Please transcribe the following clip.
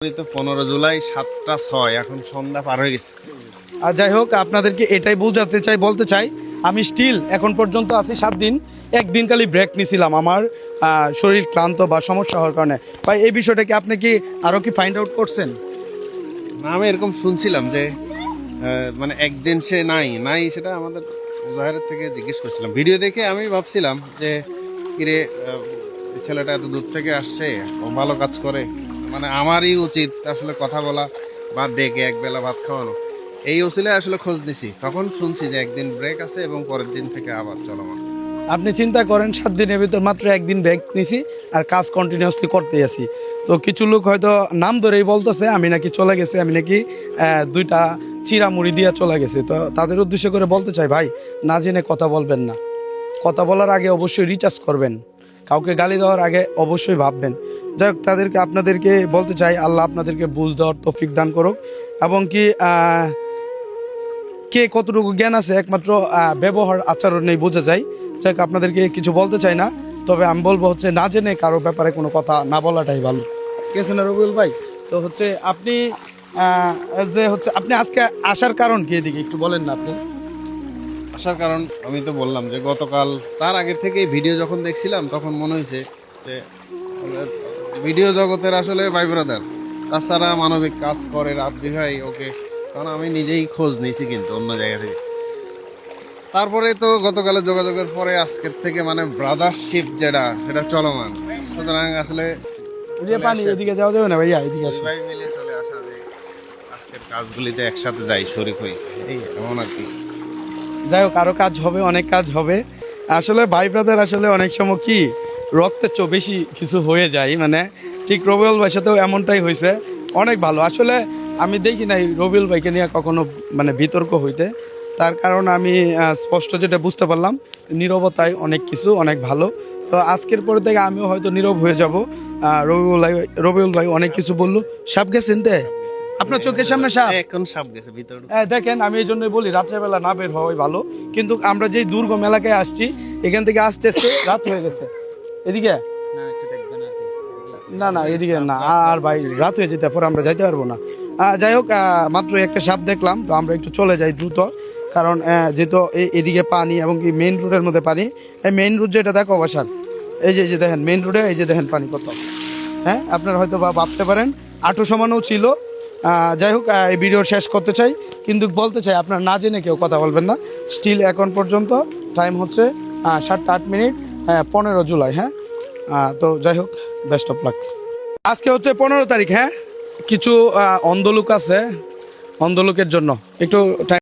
তো 15 জুলাই 7টা 6 এখন সন্ধ্যা পার হয়ে গেছে। আর যাই হোক, আপনাদেরকে এটাই বোঝাতে চাই, বলতে চাই, আমি স্টিল এখন পর্যন্ত আছি 7 দিন। একদিন খালি ব্রেক নিয়েছিলাম আমার শরীর ক্লান্ত বা সমস্যা হওয়ার কারণে। ভাই, এই বিষয়টা কি আপনি কি আরও কি ফাইন্ড আউট করছেন? না, আমি এরকম শুনছিলাম যে মানে একদিন সে নাই সেটা আমাদের জহেরের থেকে জিজ্ঞেস করছিলাম। ভিডিও দেখে আমি ভাবছিলাম যে কিরে, এই ছেলেটা এত দূর থেকে আসছে, ও ভালো কাজ করে, মানে আমারই উচিত আসলে কথা বলা বা ডেকে একবেলা ভাত খাওয়ানো। এই ওসিলায় আসলে খোঁজ নিছি, তখন শুনছি যে একদিন ব্রেক আছে এবং পরের দিন থেকে আবার চলমান। আপনি চিন্তা করেন, 7 দিনের ভিতর মাত্র একদিন ব্রেক নিছি আর কাজ কন্টিনিউয়াসলি করতেই আছি। তো কিছু লোক হয়তো নাম ধরেই বলতেছে আমি নাকি চলে গেছি, আমি নাকি 2টা চিরা মুড়ি দিয়ে চলে গেছি। তো তাদের উদ্দেশ্য করে বলতে চাই, ভাই, না জেনে কথা বলবেন না। কথা বলার আগে অবশ্যই রিচার্জ করবেন। কাউকে গালি দেওয়ার আগে অবশ্যই ভাববেন। যাই হোক, আপনাদেরকে বলতে চাই, আল্লাহ আপনাদেরকে বুঝ দেওয়ার তৌফিক দান করুক। এবং কি কে কতটুকু জ্ঞান আছে একমাত্র ব্যবহার আচরণেই বোঝা যায়। যাই হোক, আপনাদেরকে কিছু বলতে চাই না, তবে আমি বলবো হচ্ছে না জেনে কারো ব্যাপারে কোনো কথা না বলাটাই ভালো। ঠিক আছে না রবিউল ভাই? তো হচ্ছে আপনি আপনি আজকে আসার কারণ কি, এদিকে একটু বলেন না আপনি। আসার কারণ আমি তো বললাম যে গতকাল তার আগে থেকেই ভিডিও যখন দেখছিলাম তখন মনে হয়েছে যে ভিডিও জগতের আসলে ভাই ব্রাদার, তাছাড়া মানবিক কাজ করে রাব্বি ভাই ওকে, কারণ আমি নিজেই খোঁজ নিয়েছি কিন্তু অন্য জায়গা থেকে। তারপরে তো গতকালের যোগাযোগের পরে আজকের থেকে মানে ব্রাদারশিপ যেটা সেটা চলমান। সুতরাং আসলে পানি এদিকে যাওয়া যাবে না ভাইয়া, এদিকে আসে। সবাই মিলে চলে আসা যে আজকের কাজগুলিতে একসাথে যাই, শরীক হই, এই এমন আর কি। যাই হোক, আরও কাজ হবে, অনেক কাজ হবে। আসলে ভাই ব্রাদার আসলে অনেক সময় কি রক্তের চেয়ে বেশি কিছু হয়ে যায়, মানে ঠিক রবিউল ভাইয়ের সাথেও এমনটাই হয়েছে। অনেক ভালো। আসলে আমি দেখি নাই রবিউল ভাইকে নিয়ে কখনো মানে বিতর্ক হইতে। তার কারণ আমি স্পষ্ট যেটা বুঝতে পারলাম, নীরবতায় অনেক কিছু অনেক ভালো। তো আজকের পরে থেকে আমিও হয়তো নীরব হয়ে যাব। রবিউল ভাই অনেক কিছু বললো। সাপ গেছেন তে আপনার চোখের সামনে সাপ? এখন সাপ গেছে ভিতরে। হ্যাঁ, দেখেন, আমি এই জন্যই বলি রাত্রেবেলা না বের হওয়াই ভালো। কিন্তু আমরা যেই দুর্গম এলাকায় আসছি, এখান থেকে আস্তে আস্তে রাত হয়ে গেছে। এদিকে না এদিকে না, আর ভাই রাত হয়ে যেতে পরে আমরা যাইতে পারবো না। যাই হোক, মাত্র একটা সাপ দেখলাম, তো আমরা একটু চলে যাই দ্রুত। কারণ যেহেতু এদিকে পানি এবং কি মেইন রোডের মধ্যে পানি। এই মেইন রোড যেটা দেখো বাসার, এই যে দেখেন মেইন রোডে, এই যে দেখেন পানি কত। হ্যাঁ, আপনারা হয়তো বা ভাবতে পারেন আঁটু সমানও ছিল। যাই হোক, এই ভিডিও শেষ করতে চাই, কিন্তু বলতে চাই আপনারা না জেনে কেউ কথা বলবেন না। স্টিল এখন পর্যন্ত টাইম হচ্ছে 7টা 8 মিনিট, 15 জুলাই। হ্যাঁ, তো যাই হোক, বেস্ট অফ লাক। আজকে হচ্ছে 15 তারিখ। হ্যাঁ, কিছু অন্ধলোক আছে, অন্ধলোকের জন্য একটু